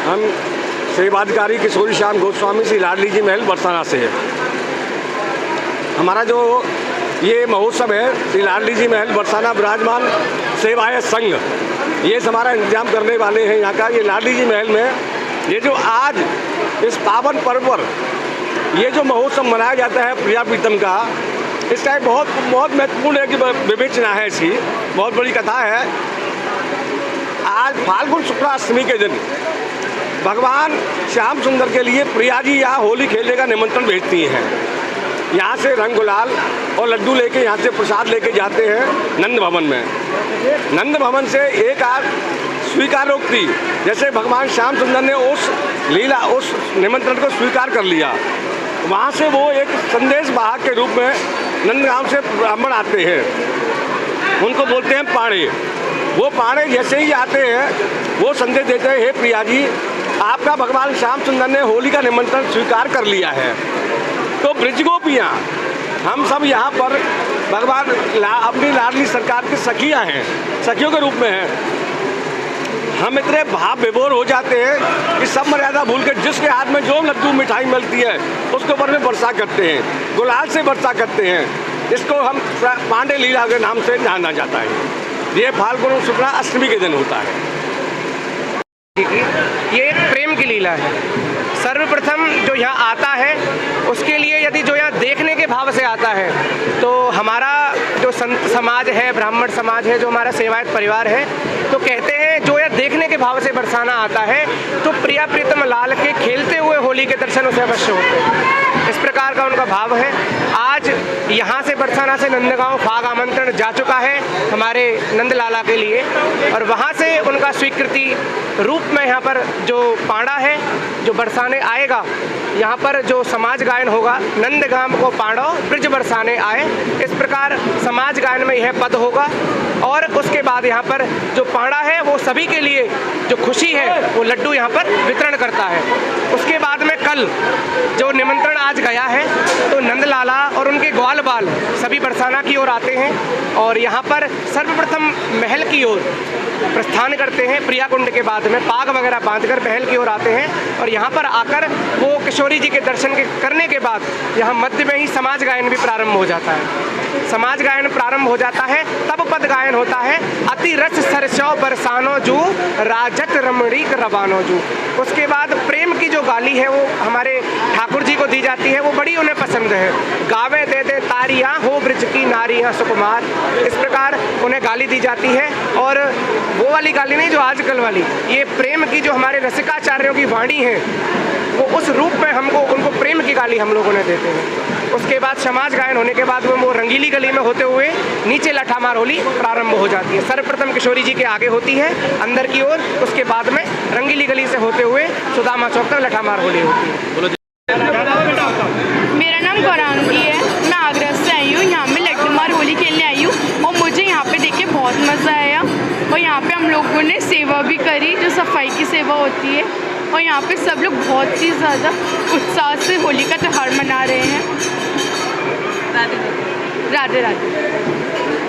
हम सेवाधिकारी किशोरी श्याम गोस्वामी श्री लाडली जी महल बरसाना से है। हमारा जो ये महोत्सव है श्री लाडली जी महल बरसाना विराजमान सेवाएं संघ, ये हमारा इंतजाम करने वाले हैं। यहाँ का ये लाडली जी महल में ये जो आज इस पावन पर्व पर ये जो महोत्सव मनाया जाता है प्रिया प्रीतम का, इसका एक बहुत महत्वपूर्ण है कि विवेचना है इसकी, बहुत बड़ी कथा है। आज फाल्गुन शुक्ला अष्टमी के दिन भगवान श्याम सुंदर के लिए प्रिया जी यहाँ होली खेलने का निमंत्रण भेजती हैं। यहाँ से रंग गुलाल और लड्डू लेके यहाँ से प्रसाद लेके जाते हैं नंद भवन में। नंद भवन से एक आध स्वीकारोक्ति, जैसे भगवान श्याम सुंदर ने उस निमंत्रण को स्वीकार कर लिया, वहाँ से वो एक संदेश वाहक के रूप में नंदगांव से ब्राह्मण आते हैं, उनको बोलते हैं पाड़े। वो पाड़े जैसे ही आते हैं वो संदेश देते हैं, हे प्रिया जी, आपका भगवान श्याम सुंदर ने होली का निमंत्रण स्वीकार कर लिया है। तो ब्रजगोपियाँ हम सब यहाँ पर भगवान अपनी लाडली सरकार की सखियाँ हैं, सखियों के रूप में हैं। हम इतने भाव विभोर हो जाते हैं कि सब मर्यादा भूल के जिसके हाथ में जो लड्डू मिठाई मिलती है उसके ऊपर में वर्षा करते हैं, गुलाल से वर्षा करते हैं। इसको हम पांडे लीला के नाम से जाना जाता है। ये फाल्गुन शुक्ला अष्टमी के दिन होता है। ये एक प्रेम की लीला है। सर्वप्रथम जो यहाँ आता है उसके लिए यदि जो यहाँ देखने के भाव से आता है तो हमारा जो संत समाज है, ब्राह्मण समाज है, जो हमारा सेवायत परिवार है, तो कहते हैं जो यह देखने के भाव से बरसाना आता है तो प्रिया प्रीतम लाल के खेलते हुए होली के दर्शन उसे अवश्य होते हैं। इस प्रकार का उनका भाव है। आज यहाँ से बरसाना से नंदगांव फाग आमंत्रण जा चुका है हमारे नंद लाला के लिए, और वहाँ से उनका स्वीकृति रूप में यहाँ पर जो पाड़ा है जो बरसाने आएगा, यहाँ पर जो समाज गायन होगा, नंदगाम को पाड़ो ब्रज बरसाने आए, इस प्रकार समाज गायन में यह पद होगा। और उसके बाद यहाँ पर जो पाड़ा है वो सभी के लिए जो खुशी है वो लड्डू यहाँ पर वितरण करता है। उसके बाद में कल जो निमंत्रण आज गया है तो नंदलाला और उनके ग्वाल बाल सभी बरसाना की ओर आते हैं और यहाँ पर सर्वप्रथम महल की ओर प्रस्थान करते हैं। प्रिया कुंड के बाद में पाग वगैरह बांधकर महल की ओर आते हैं और यहाँ पर आकर वो किशोरी जी के दर्शन करने के बाद यहाँ मध्य में ही समाज गायन भी प्रारंभ हो जाता है। समाज गायन प्रारंभ हो जाता है तब पद गायन होता है, अति रस सरसों बरसानो जू राजत रमणीक रवानो जू। उसके बाद प्रेम की जो गाली है वो हमारे ठाकुर जी को दी जाती है, वो बड़ी उन्हें पसंद है। गावे दे दे तारियां हो ब्रज की नारी है सुकुमार, इस प्रकार उन्हें गाली दी जाती है। और वो वाली गाली नहीं जो आजकल वाली, ये प्रेम की जो हमारे रसिकाचार्यों की वाणी है, वो उस रूप में हमको उनको प्रेम की गाली हम लोगों ने देते हैं। उसके बाद समाज गायन होने के बाद वो रंगीली गली में होते हुए नीचे लठामार होली प्रारंभ हो जाती है। सर्वप्रथम किशोरी जी के आगे होती है अंदर की ओर, उसके बाद में रंगीली गली से होते हुए सुदामा चौक तक लठामार होली होती है। मेरा नाम गौरांगी है, मैं आगरा से आई हूँ। यहाँ में लट्ठमार होली खेलने आई हूँ और मुझे यहाँ पे देख के बहुत मज़ा आया। और यहाँ पे हम लोगों ने सेवा भी करी, जो सफाई की सेवा होती है। और यहाँ पे सब लोग बहुत ही ज़्यादा उत्साह से होली का त्यौहार मना रहे हैं। राधे राधे।